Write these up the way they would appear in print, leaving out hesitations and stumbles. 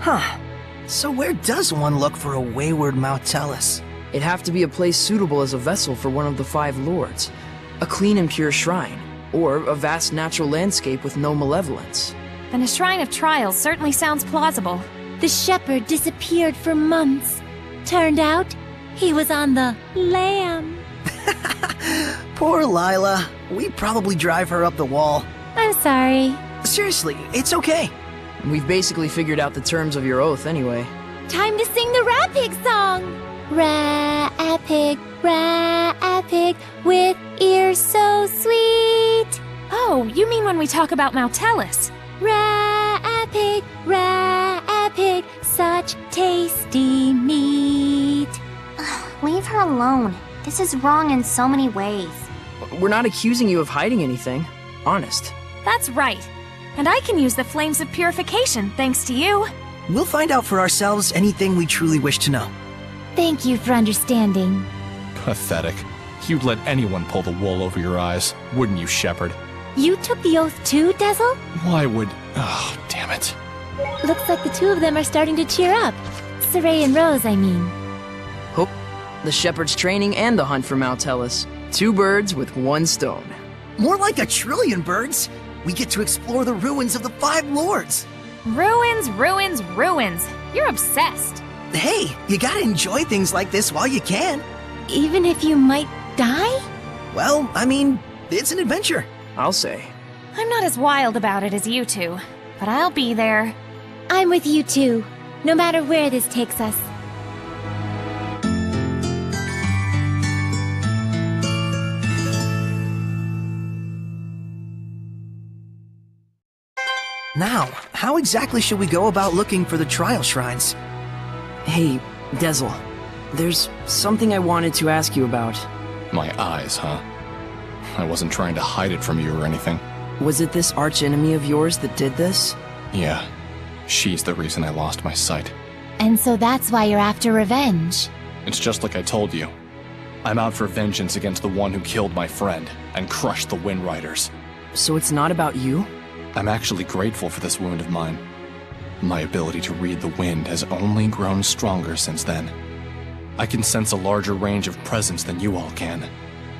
Huh. So where does one look for a wayward Mautellus? It'd have to be a place suitable as a vessel for one of the 5 lords. A clean and pure shrine, or a vast natural landscape with no malevolence. Then a shrine of trials certainly sounds plausible. The shepherd disappeared for months. Turned out, he was on the lam. Poor Lila. We probably drive her up the wall. I'm sorry. Seriously, it's okay. We've basically figured out the terms of your oath anyway. Time to sing the Rat Pig song! Rat pig, with ears so sweet. Oh, you mean when we talk about Mautellus? Rat pig, such tasty meat. Leave her alone. This is wrong in so many ways. We're not accusing you of hiding anything. Honest. That's right. And I can use the flames of purification thanks to you. We'll find out for ourselves anything we truly wish to know. Thank you for understanding. Pathetic. You'd let anyone pull the wool over your eyes, wouldn't you, Shepherd? You took the oath too, Dezel? Why would... Oh, damn it. Looks like the two of them are starting to cheer up. Saray and Rose, I mean. Hope the shepherd's training and the hunt for Mautellus. 2 birds with 1 stone. More like a trillion birds. We get to explore the ruins of the 5 lords. Ruins, ruins, ruins. You're obsessed. Hey, you gotta enjoy things like this while you can. Even if you might die? Well, I mean, it's an adventure. I'll say. I'm not as wild about it as you two, but I'll be there. I'm with you too, no matter where this takes us. Now, how exactly should we go about looking for the trial shrines? Hey, Dezel. There's something I wanted to ask you about. My eyes, huh? I wasn't trying to hide it from you or anything. Was it this archenemy of yours that did this? Yeah. She's the reason I lost my sight. And so that's why you're after revenge. It's just like I told you. I'm out for vengeance against the one who killed my friend and crushed the Wind Riders. So it's not about you? I'm actually grateful for this wound of mine. My ability to read the wind has only grown stronger since then. I can sense a larger range of presence than you all can.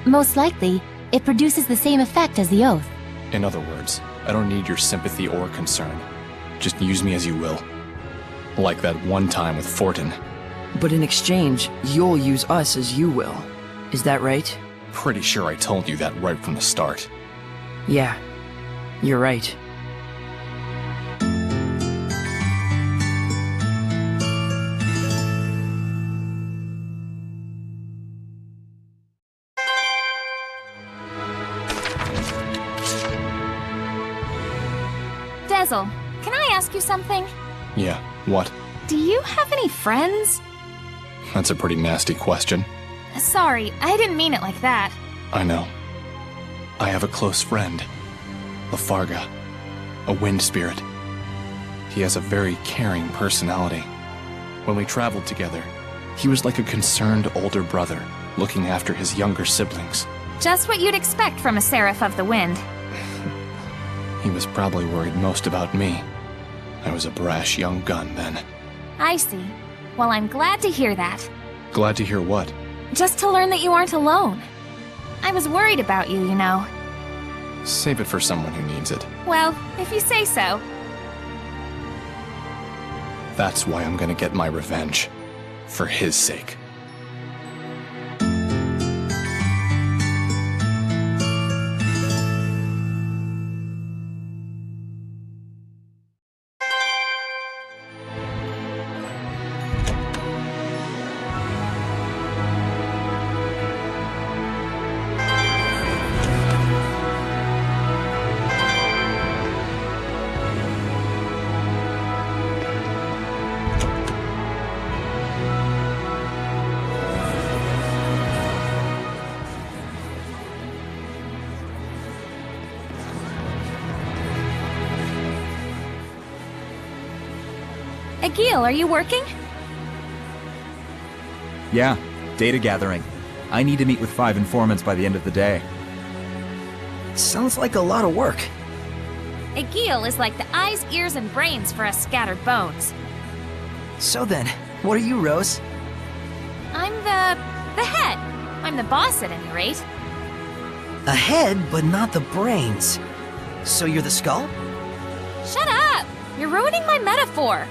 Most likely, it produces the same effect as the oath. In other words, I don't need your sympathy or concern. Just use me as you will. Like that one time with Fortin. But in exchange, you'll use us as you will. Is that right? Pretty sure I told you that right from the start. Yeah, you're right. Dezel, can I ask you something? Yeah, what? Do you have any friends? That's a pretty nasty question. Sorry, I didn't mean it like that. I know. I have a close friend, Lafarga, a wind spirit. He has a very caring personality. When we traveled together, he was like a concerned older brother, looking after his younger siblings. Just what you'd expect from a Seraph of the Wind. He was probably worried most about me. I was a brash young gun then. I see. Well, I'm glad to hear that. Glad to hear what? Just to learn that you aren't alone. I was worried about you, you know. Save it for someone who needs it. Well, if you say so. That's why I'm gonna get my revenge. For his sake. Agil, are you working? Yeah, data gathering. I need to meet with 5 informants by the end of the day. Sounds like a lot of work. Agil is like the eyes, ears, and brains for us scattered bones. So then, what are you, Rose? I'm the head. I'm the boss at any rate. A head, but not the brains. So you're the skull? Shut up! You're ruining my metaphor.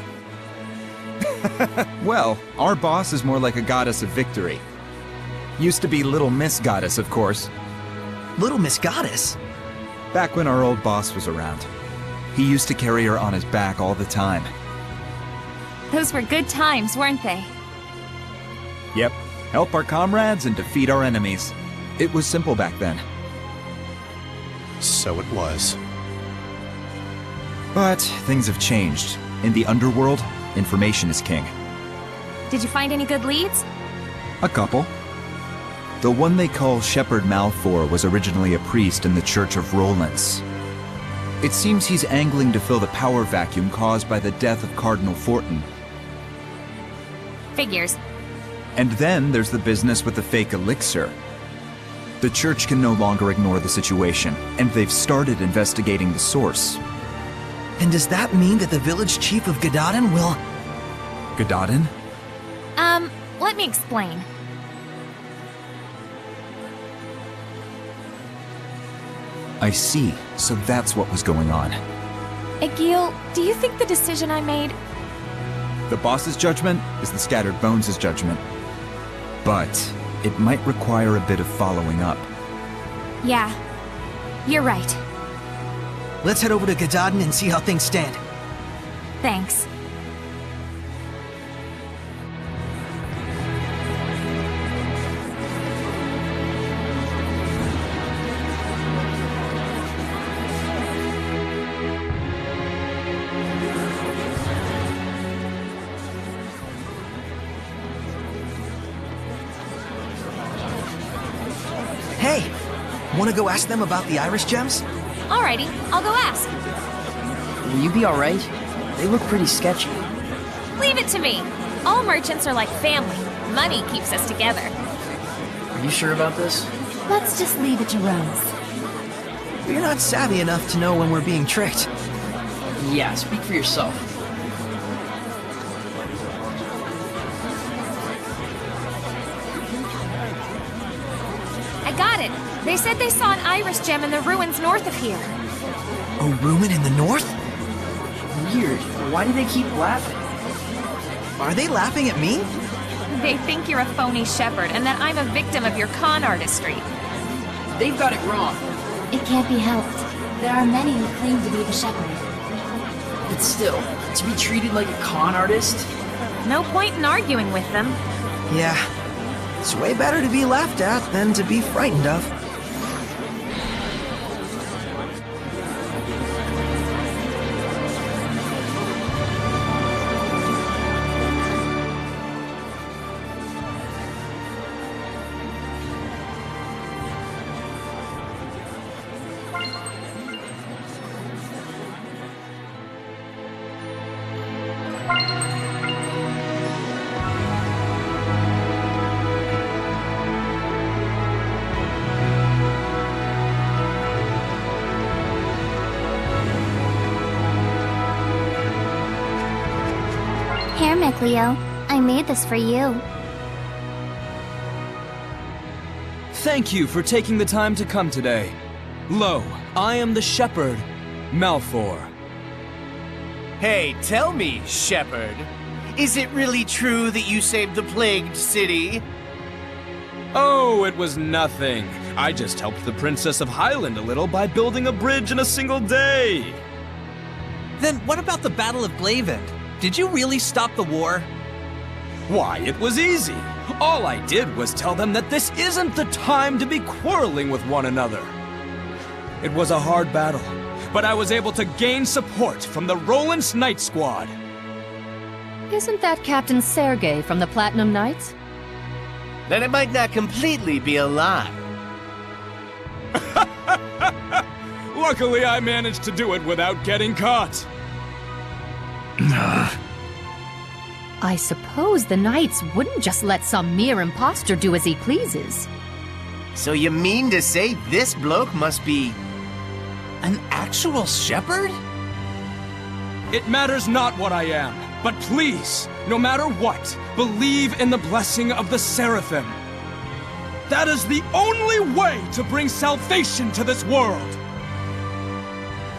Well, our boss is more like a goddess of victory. Used to be Little Miss Goddess, of course. Little Miss Goddess? Back when our old boss was around. He used to carry her on his back all the time. Those were good times, weren't they? Yep. Help our comrades and defeat our enemies. It was simple back then. So it was. But things have changed. In the underworld, information is king. Did you find any good leads? A couple. The one they call Shepherd Malfour was originally a priest in the Church of Rollins. It seems he's angling to fill the power vacuum caused by the death of Cardinal Fortin. Figures. And then there's the business with the fake elixir. The church can no longer ignore the situation, and they've started investigating the source. And does that mean that the village chief of Gadadin will... Gadadin? Let me explain. I see. So that's what was going on. Egil, do you think the decision I made... The boss's judgment is the Scattered Bones' judgment. But it might require a bit of following up. Yeah, you're right. Let's head over to Gadadin and see how things stand. Thanks. Hey, wanna go ask them about the iris gems? Alrighty, I'll go ask. Will you be alright? They look pretty sketchy. Leave it to me. All merchants are like family. Money keeps us together. Are you sure about this? Let's just leave it to Rose. You're not savvy enough to know when we're being tricked. Yeah, speak for yourself. I got it. They said they saw an iris gem in the ruins north of here. A ruin in the north? Weird. Why do they keep laughing? Are they laughing at me? They think you're a phony shepherd and that I'm a victim of your con artistry. They've got it wrong. It can't be helped. There are many who claim to be the shepherd. But still, to be treated like a con artist? No point in arguing with them. Yeah. It's way better to be laughed at than to be frightened of. Here, Micleo. I made this for you. Thank you for taking the time to come today. Lo, I am the shepherd, Malfour. Hey, tell me, Shepherd. Is it really true that you saved the plagued city? Oh, it was nothing. I just helped the Princess of Highland a little by building a bridge in a single day. Then what about the Battle of Glavend? Did you really stop the war? Why, it was easy. All I did was tell them that this isn't the time to be quarreling with one another. It was a hard battle, but I was able to gain support from the Roland's Knight Squad. Isn't that Captain Sergei from the Platinum Knights? Then it might not completely be a lie. Luckily, I managed to do it without getting caught. I suppose the Knights wouldn't just let some mere imposter do as he pleases. So you mean to say this bloke must be an actual shepherd? It matters not what I am, But please, no matter what, believe in the blessing of the Seraphim. That is the only way to bring salvation to this world.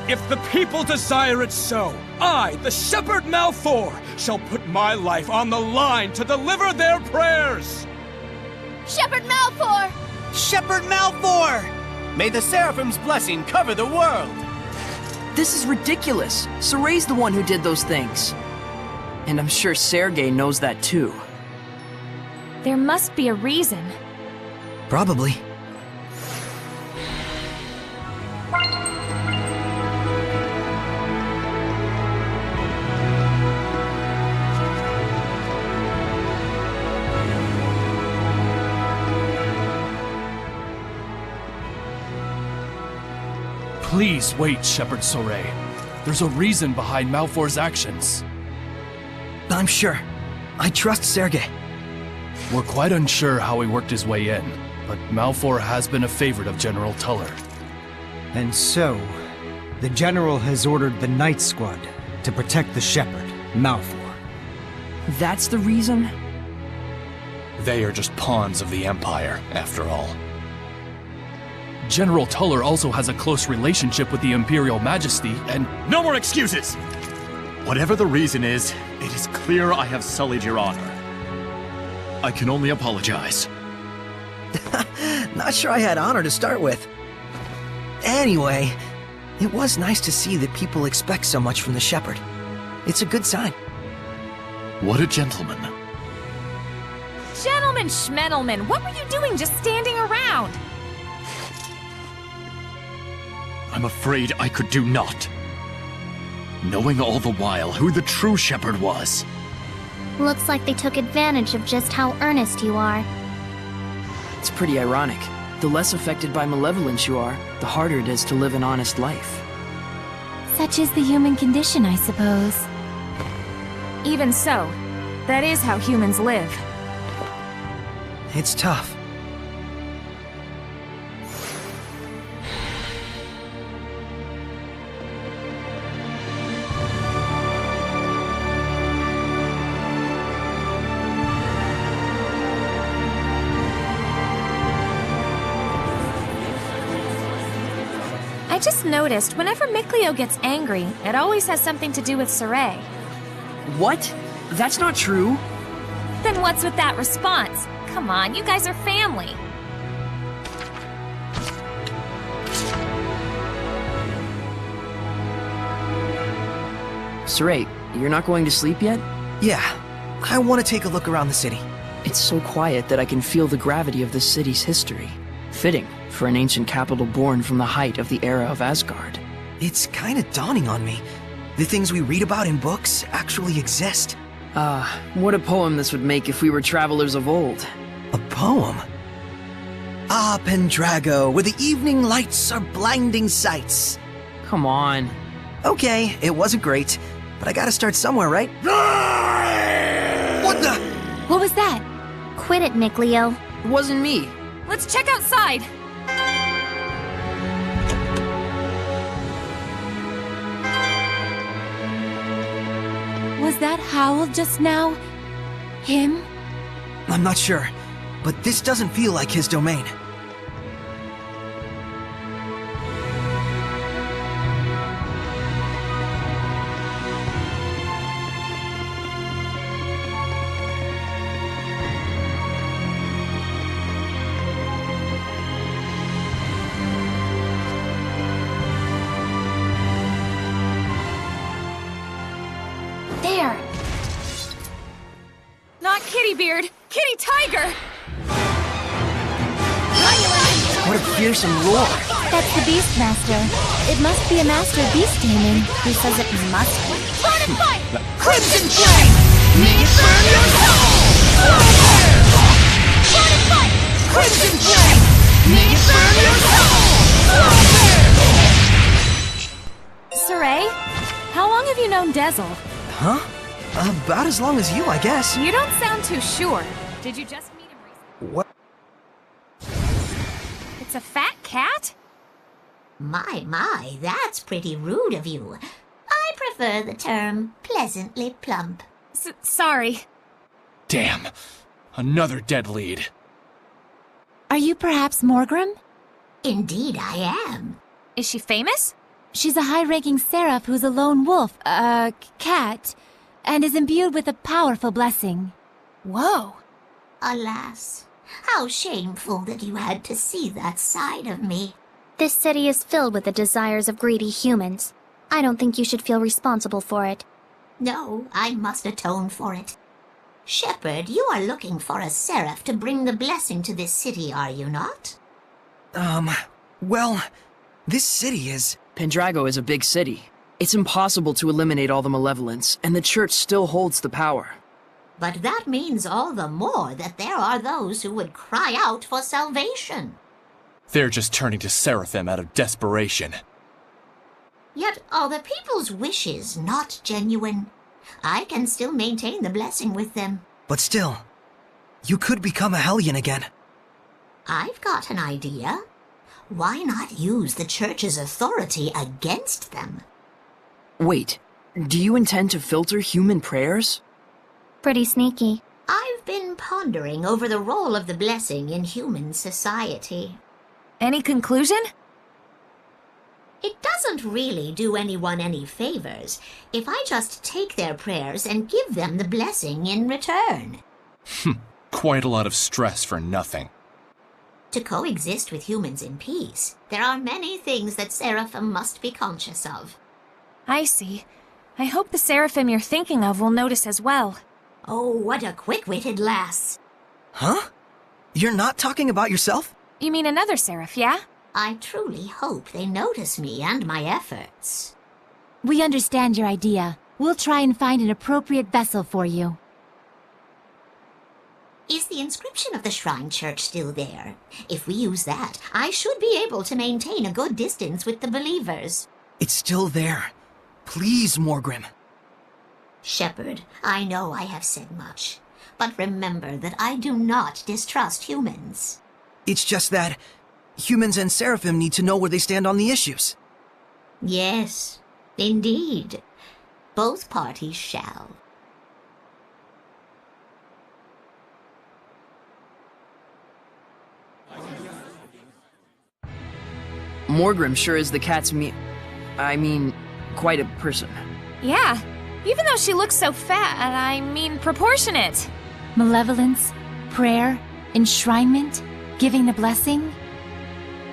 If the people desire it so, I, the Shepherd Malfour, shall put my life on the line to deliver their prayers! Shepherd Malfour! Shepherd Malfour! May the Seraphim's blessing cover the world! This is ridiculous. Soray's the one who did those things. And I'm sure Sergei knows that too. There must be a reason. Probably. Please wait, Shepherd Soray. There's a reason behind Malfour's actions. I'm sure. I trust Sergei. We're quite unsure how he worked his way in, but Malfour has been a favorite of General Tuller. And so, the General has ordered the Night Squad to protect the Shepherd, Malfour. That's the reason? They are just pawns of the Empire, after all. General Tuller also has a close relationship with the Imperial Majesty, and— No more excuses! Whatever the reason is, it is clear I have sullied your honor. I can only apologize. Not sure I had honor to start with. Anyway, it was nice to see that people expect so much from the Shepherd. It's a good sign. What a gentleman. Gentlemen Schmendelman, what were you doing just standing around? I'm afraid I could do naught. Knowing all the while who the true Shepherd was. Looks like they took advantage of just how earnest you are. It's pretty ironic. The less affected by malevolence you are, the harder it is to live an honest life. Such is the human condition, I suppose. Even so, that is how humans live. It's tough. I just noticed whenever Mikleo gets angry, it always has something to do with Soray. What? That's not true. Then what's with that response? Come on, you guys are family. Soray, you're not going to sleep yet? Yeah, I want to take a look around the city. It's so quiet that I can feel the gravity of this city's history. Fitting for an ancient capital born from the height of the era of Asgard. It's kind of dawning on me. The things we read about in books actually exist. What a poem this would make if we were travelers of old. A poem? Ah, Pendrago, where the evening lights are blinding sights. Come on. Okay, it wasn't great, but I gotta start somewhere, right? What the? What was that? Quit it, Mikleo. It wasn't me. Let's check outside. Was that Howl just now? Him? I'm not sure, but this doesn't feel like his domain. There! Not Kitty Beard, Kitty Tiger! What a fearsome roar! That's the Beastmaster. It must be a master of beast taming. Who says it must be? Burn and fight! Crimson Flame! May it burn your soul! Burn and fight! Crimson Flame! May it burn your soul! Soray, how long have you known Dezel? Huh? About as long as you, I guess. You don't sound too sure. Did you just meet him recently? What? It's a fat cat? My, that's pretty rude of you. I prefer the term pleasantly plump. Sorry. Damn. Another dead lead. Are you perhaps Morgrim? Indeed I am. Is she famous? She's a high-ranking seraph who's a lone wolf, cat, and is imbued with a powerful blessing. Whoa. Alas, how shameful that you had to see that side of me. This city is filled with the desires of greedy humans. I don't think you should feel responsible for it. No, I must atone for it. Shepherd, you are looking for a seraph to bring the blessing to this city, are you not? Well, this city is... Pendrago is a big city. It's impossible to eliminate all the malevolence, and the church still holds the power. But that means all the more that there are those who would cry out for salvation. They're just turning to Seraphim out of desperation. Yet are the people's wishes not genuine? I can still maintain the blessing with them. But still, you could become a Hellion again. I've got an idea. Why not use the church's authority against them? Wait, do you intend to filter human prayers? Pretty sneaky. I've been pondering over the role of the blessing in human society. Any conclusion? It doesn't really do anyone any favors if I just take their prayers and give them the blessing in return. Quite a lot of stress for nothing. To coexist with humans in peace, there are many things that Seraphim must be conscious of. I see. I hope the Seraphim you're thinking of will notice as well. Oh, what a quick-witted lass. Huh? You're not talking about yourself? You mean another Seraph, yeah? I truly hope they notice me and my efforts. We understand your idea. We'll try and find an appropriate vessel for you. Is the inscription of the Shrine Church still there? If we use that, I should be able to maintain a good distance with the believers. It's still there. Please, Morgrim. Shepherd, I know I have said much, but remember that I do not distrust humans. It's just that humans and Seraphim need to know where they stand on the issues. Yes, indeed. Both parties shall. Morgrim sure is the cat's quite a person. Yeah, even though she looks so fat, proportionate. Malevolence, prayer, enshrinement, giving the blessing.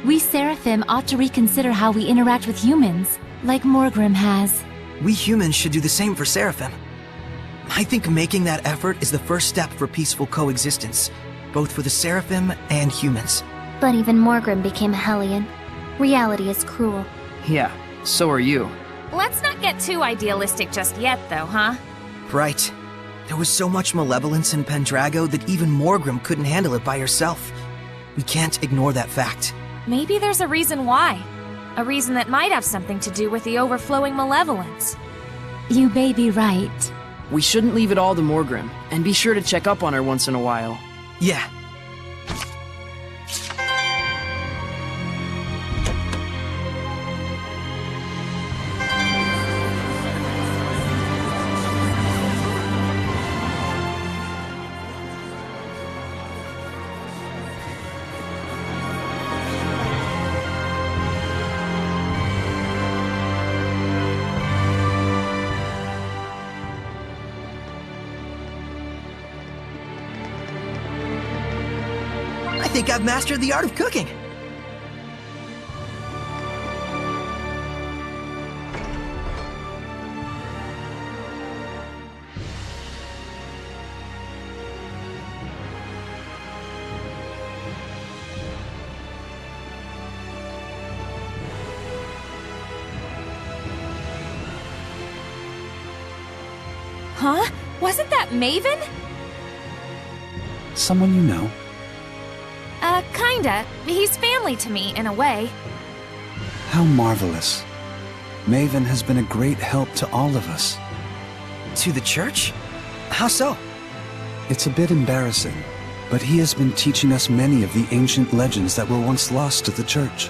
We Seraphim ought to reconsider how we interact with humans, like Morgrim has. We humans should do the same for Seraphim. I think making that effort is the first step for peaceful coexistence, both for the Seraphim and humans. But even Morgrim became a Hellion. Reality is cruel. Yeah, so are you. Let's not get too idealistic just yet, though, huh? Right. There was so much malevolence in Pendrago that even Morgrim couldn't handle it by herself. We can't ignore that fact. Maybe there's a reason why. A reason that might have something to do with the overflowing malevolence. You may be right. We shouldn't leave it all to Morgrim, and be sure to check up on her once in a while. Yeah. I think I've mastered the art of cooking. Huh? Wasn't that Maven? Someone you know? Kinda. He's family to me, in a way. How marvelous. Maven has been a great help to all of us. To the church? How so? It's a bit embarrassing, but he has been teaching us many of the ancient legends that were once lost to the church.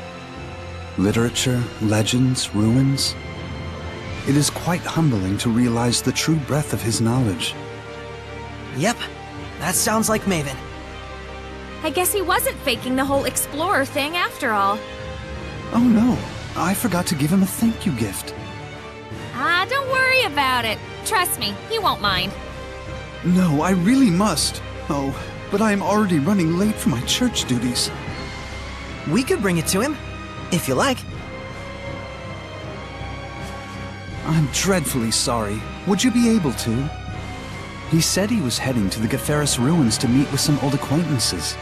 Literature, legends, ruins. It is quite humbling to realize the true breadth of his knowledge. Yep, that sounds like Maven. I guess he wasn't faking the whole explorer thing after all. Oh no, I forgot to give him a thank you gift. Ah, don't worry about it. Trust me, he won't mind. No, I really must. Oh, but I am already running late for my church duties. We could bring it to him, if you like. I'm dreadfully sorry. Would you be able to? He said he was heading to the Gaferis ruins to meet with some old acquaintances.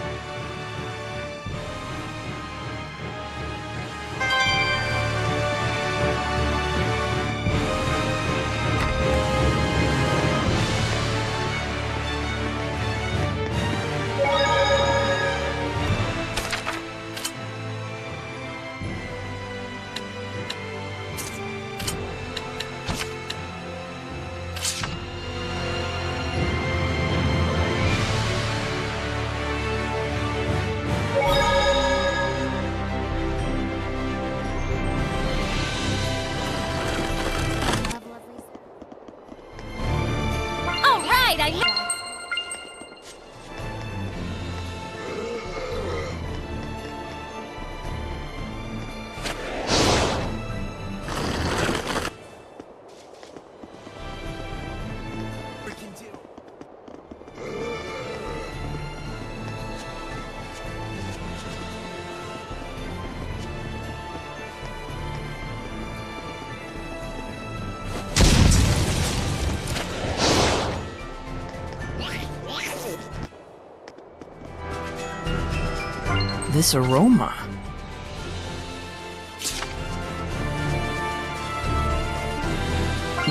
This aroma.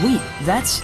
Wait, that's...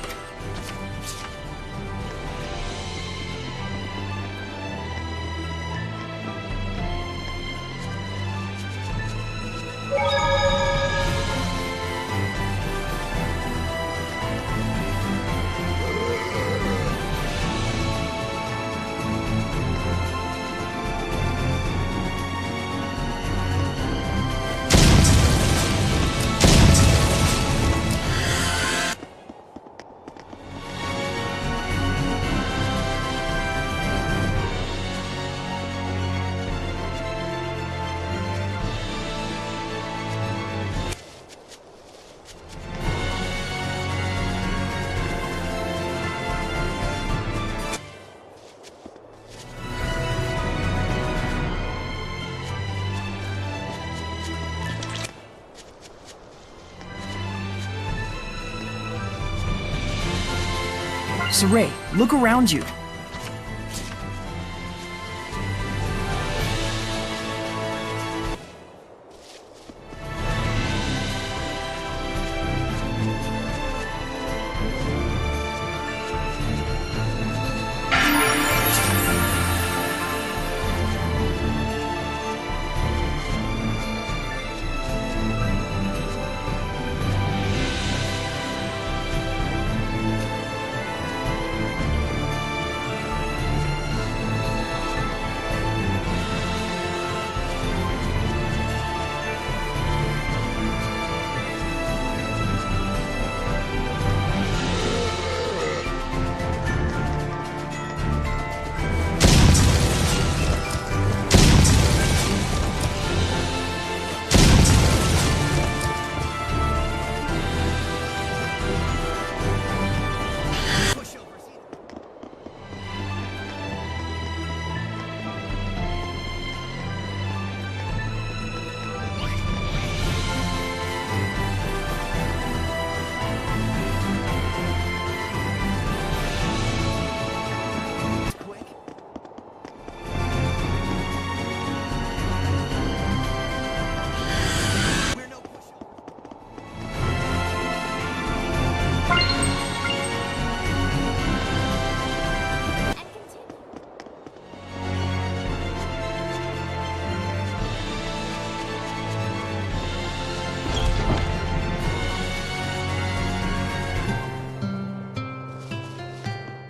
Saray, look around you.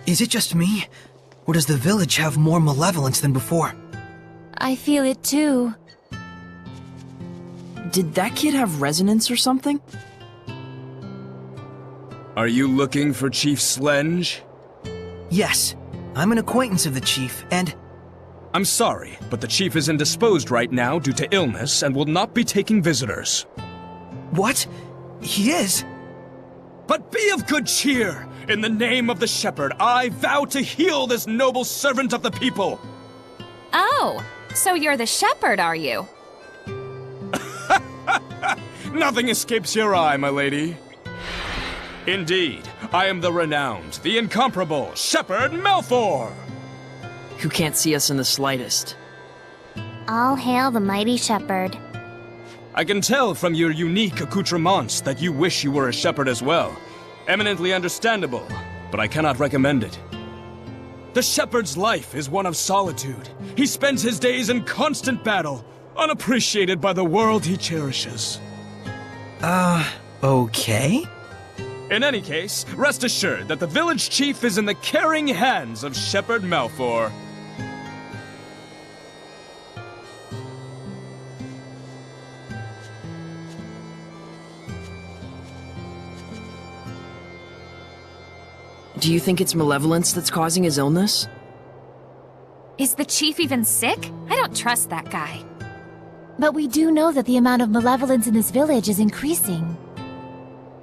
Is it just me? Or does the village have more malevolence than before? I feel it too. Did that kid have resonance or something? Are you looking for Chief Slenge? Yes, I'm an acquaintance of the Chief, and... I'm sorry, but the Chief is indisposed right now due to illness and will not be taking visitors. What? He is? But be of good cheer! In the name of the Shepherd, I vow to heal this noble servant of the people! Oh, so you're the shepherd, are you? Nothing escapes your eye, my lady. Indeed, I am the renowned, the incomparable Shepherd Malfour! Who can't see us in the slightest. All hail the mighty shepherd. I can tell from your unique accoutrements that you wish you were a shepherd as well. Eminently understandable, but I cannot recommend it. The shepherd's life is one of solitude. He spends his days in constant battle, unappreciated by the world he cherishes. Okay? In any case, rest assured that the village chief is in the caring hands of Shepherd Malfour. Do you think it's malevolence that's causing his illness? Is the chief even sick? I don't trust that guy. But we do know that the amount of malevolence in this village is increasing.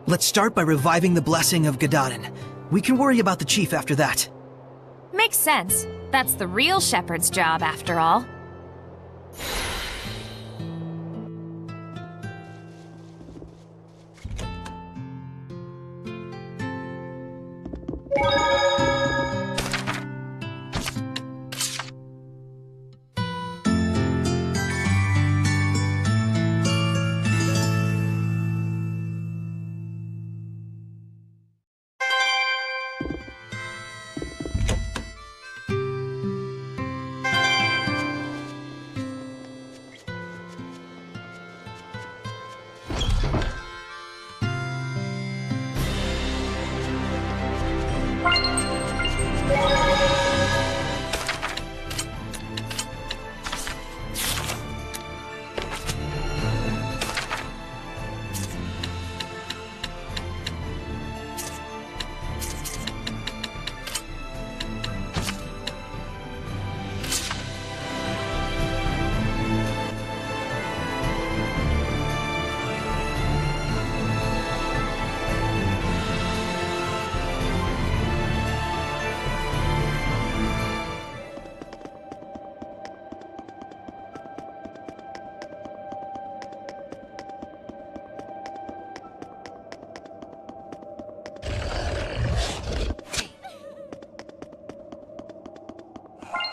Let's start by reviving the blessing of Gadadin. We can worry about the Chief after that. Makes sense. That's the real shepherd's job, after all.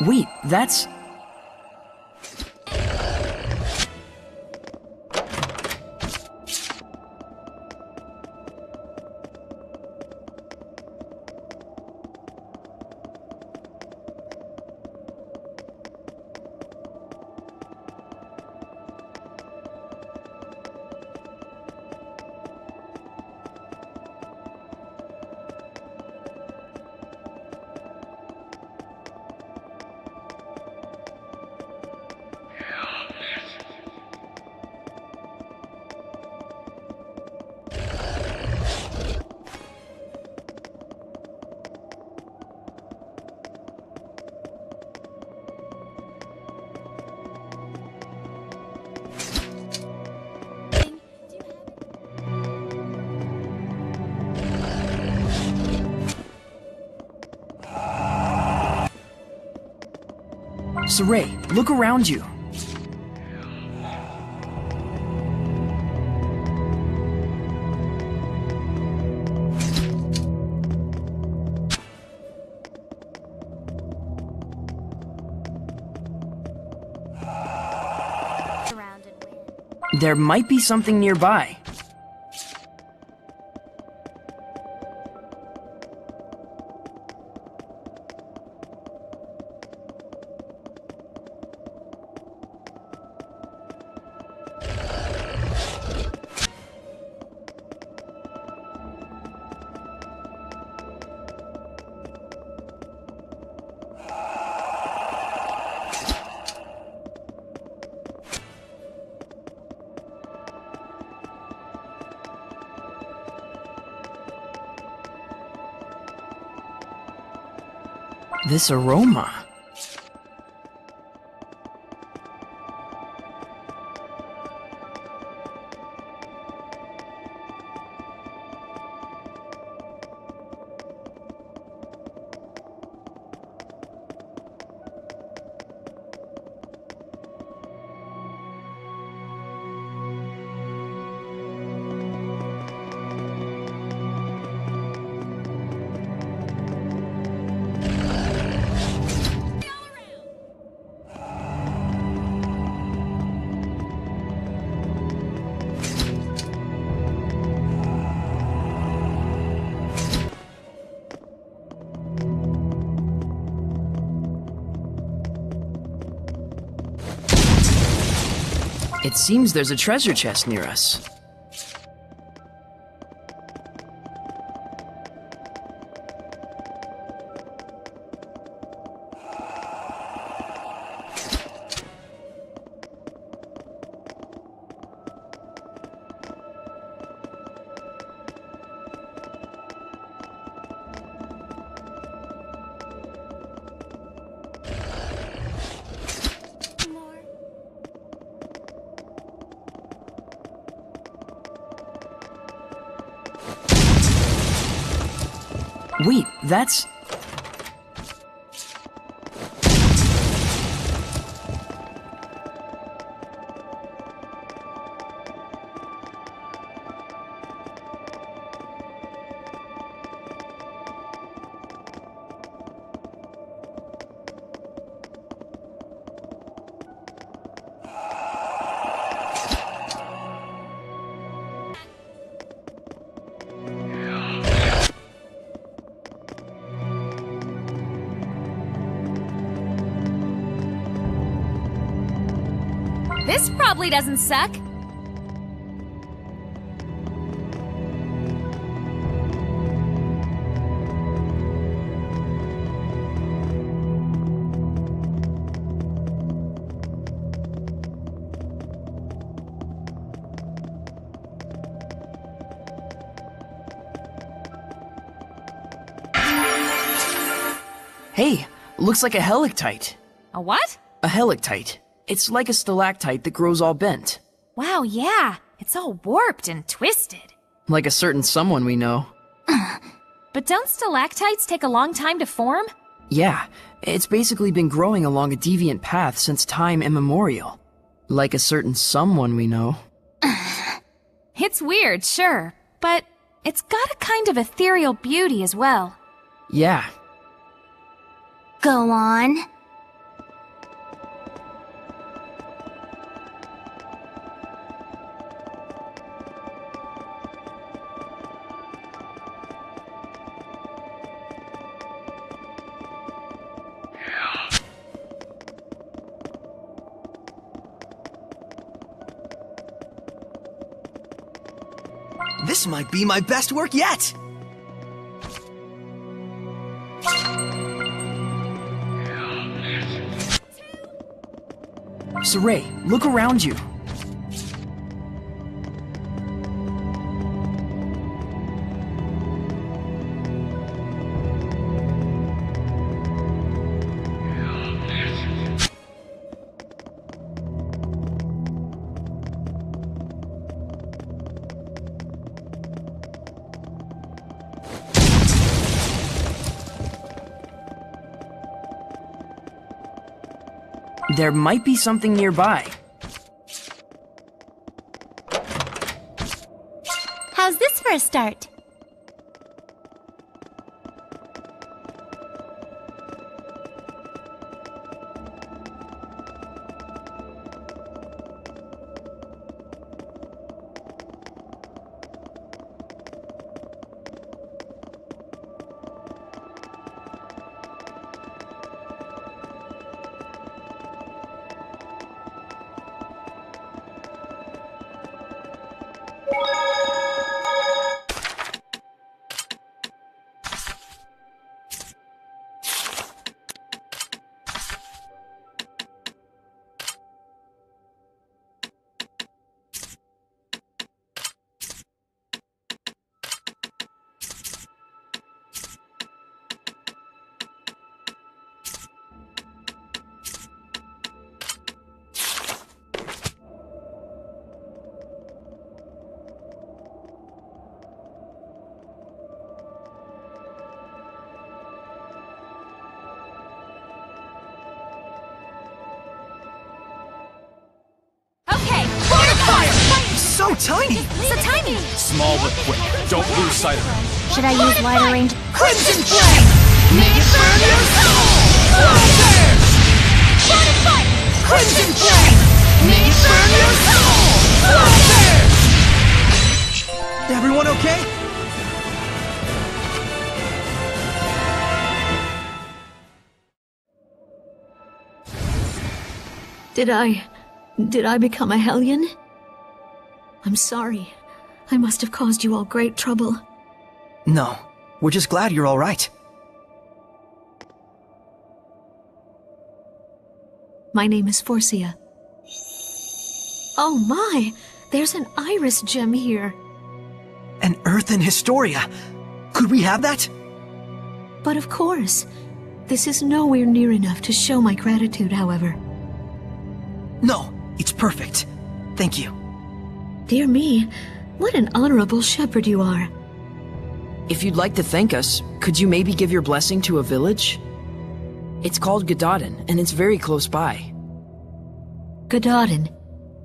Wait, that's... Saray, look around you. There might be something nearby. This aroma. It seems there's a treasure chest near us. Wait, that's... This probably doesn't suck. Hey, looks like a helictite. A what? A helictite. It's like a stalactite that grows all bent. Wow, yeah. It's all warped and twisted. Like a certain someone we know. But don't stalactites take a long time to form? Yeah, it's basically been growing along a deviant path since time immemorial. Like a certain someone we know. It's weird, sure, but it's got a kind of ethereal beauty as well. Yeah. Go on. This might be my best work yet! Saray, look around you. There might be something nearby. How's this for a start? tiny! So tiny! Small but quick. Don't lose sight of her. Should I use wider range? Crimson Flame! Make it burn your soul! Fire! Fortify! Crimson Flame! Make it burn your soul! Fire! Everyone okay? Did I become a Hellion? I'm sorry. I must have caused you all great trouble. No, we're just glad you're all right. My name is Forcia. Oh my! There's an iris gem here. An Earth in Historia. Could we have that? But of course. This is nowhere near enough to show my gratitude, however. No, it's perfect. Thank you. Dear me, what an honorable shepherd you are. If you'd like to thank us, could you maybe give your blessing to a village? It's called Gadaden, and it's very close by. Gadaden.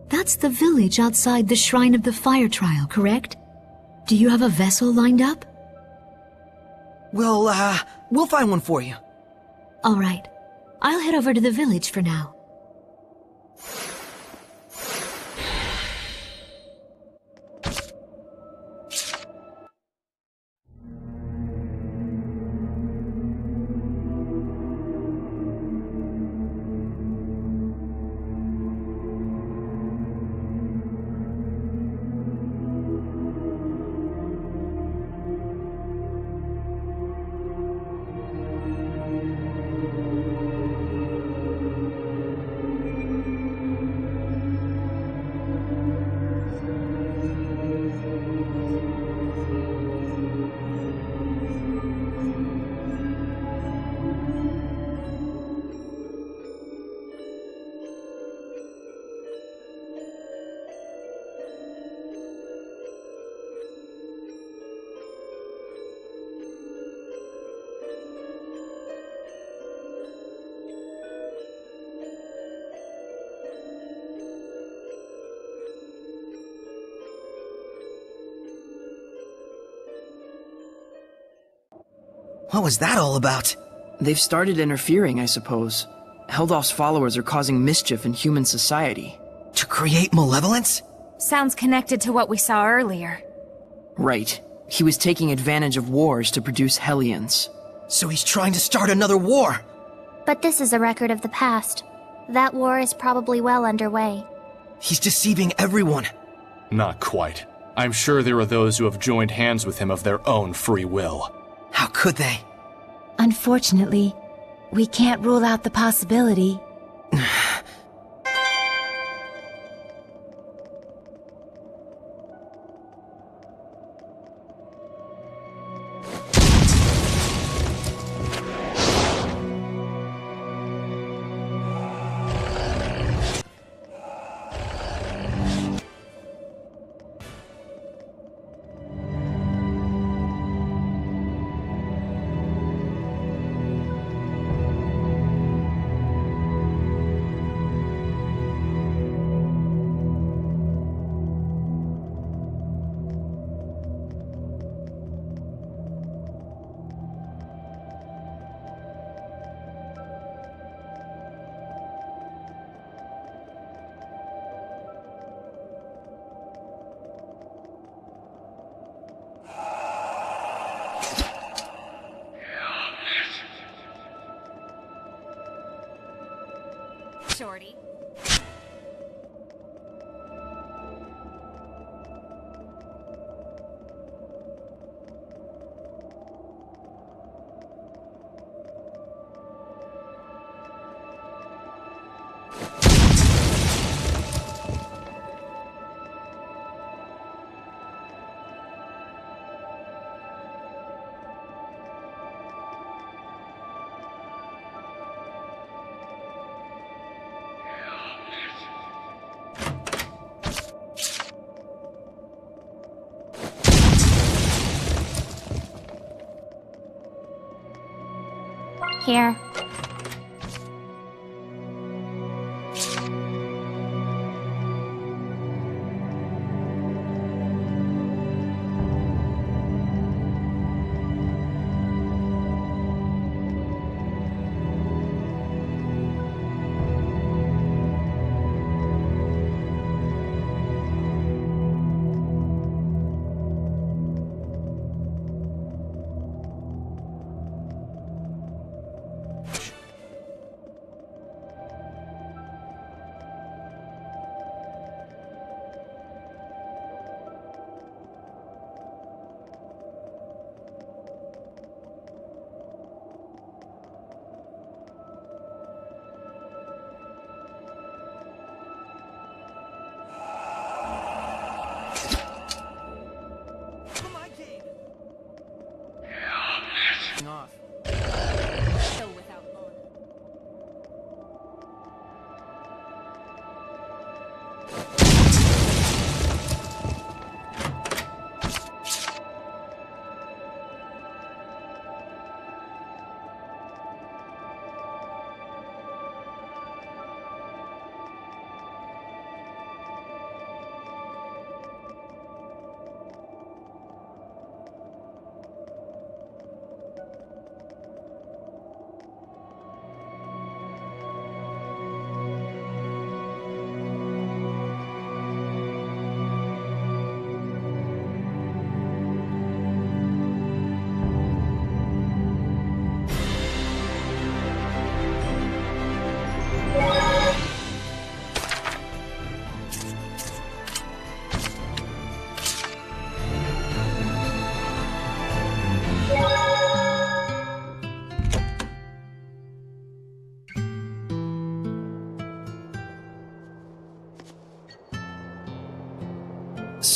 That's the village outside the Shrine of the Fire Trial, correct? Do you have a vessel lined up? We'll find one for you. All right. I'll head over to the village for now. What was that all about? They've started interfering, I suppose. Heldolf's followers are causing mischief in human society. To create malevolence? Sounds connected to what we saw earlier. Right. He was taking advantage of wars to produce Hellions. So he's trying to start another war! But this is a record of the past. That war is probably well underway. He's deceiving everyone. Not quite. I'm sure there are those who have joined hands with him of their own free will. How could they? Unfortunately, we can't rule out the possibility. Shorty. Here.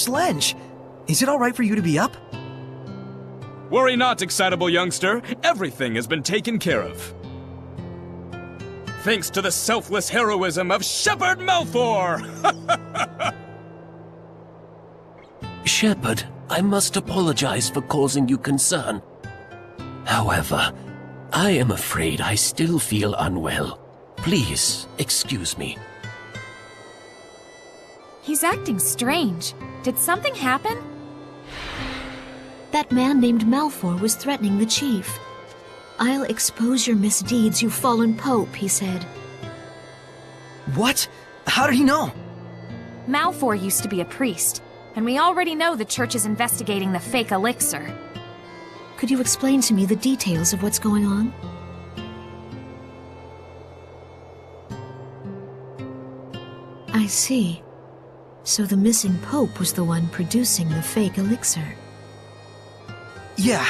Slenge! Is it alright for you to be up? Worry not, excitable youngster. Everything has been taken care of. Thanks to the selfless heroism of Shepherd Malfour! Shepherd, I must apologize for causing you concern. However, I am afraid I still feel unwell. Please, excuse me. He's acting strange. Did something happen? That man named Malfour was threatening the chief. "I'll expose your misdeeds, you fallen pope," he said. What? How did he know? Malfour used to be a priest, and we already know the church is investigating the fake elixir. Could you explain to me the details of what's going on? I see. So the missing pope was the one producing the fake elixir. Yeah,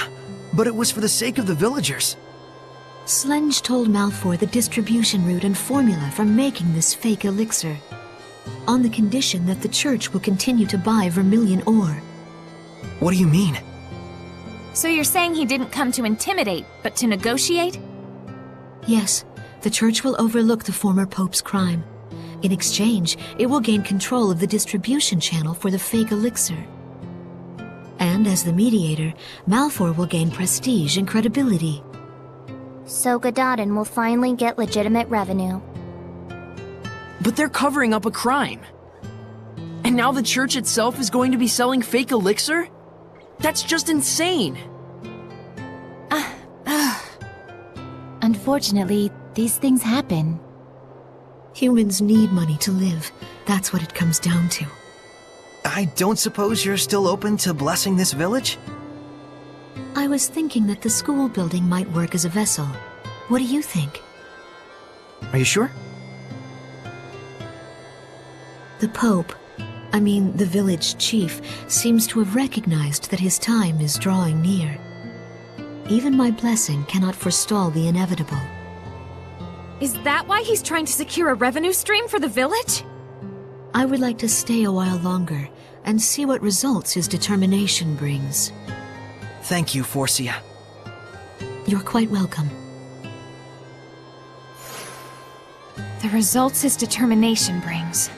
but it was for the sake of the villagers. Slenge told Malfour the distribution route and formula for making this fake elixir, on the condition that the church will continue to buy vermilion ore. What do you mean? So you're saying he didn't come to intimidate, but to negotiate? Yes, the church will overlook the former pope's crime. In exchange, it will gain control of the distribution channel for the fake elixir. And as the mediator, Malfour will gain prestige and credibility. So Gododin will finally get legitimate revenue. But they're covering up a crime. And now the church itself is going to be selling fake elixir? That's just insane! Unfortunately, these things happen. Humans need money to live. That's what it comes down to. I don't suppose you're still open to blessing this village? I was thinking that the school building might work as a vessel. What do you think? Are you sure? The Pope, the village chief, seems to have recognized that his time is drawing near. Even my blessing cannot forestall the inevitable. Is that why he's trying to secure a revenue stream for the village? I would like to stay a while longer and see what results his determination brings. Thank you, Forcia. You're quite welcome. The results his determination brings.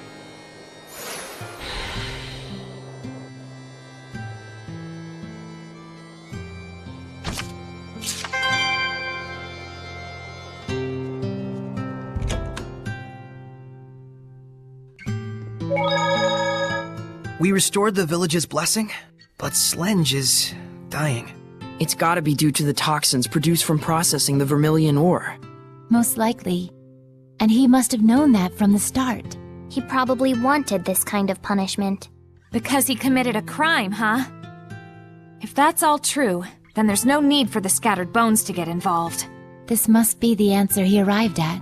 We restored the village's blessing, but Slenge is dying. It's gotta be due to the toxins produced from processing the vermilion ore. Most likely. And he must have known that from the start. He probably wanted this kind of punishment. Because he committed a crime, huh? If that's all true, then there's no need for the scattered bones to get involved. This must be the answer he arrived at.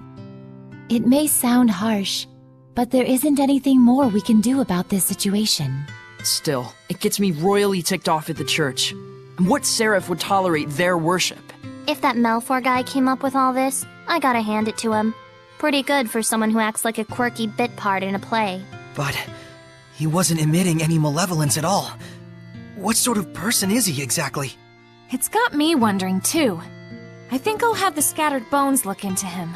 It may sound harsh, but there isn't anything more we can do about this situation. Still, it gets me royally ticked off at the church. What seraph would tolerate their worship? If that Malfour guy came up with all this, I gotta hand it to him. Pretty good for someone who acts like a quirky bit part in a play. But he wasn't emitting any malevolence at all. What sort of person is he exactly? It's got me wondering too. I think I'll have the scattered bones look into him.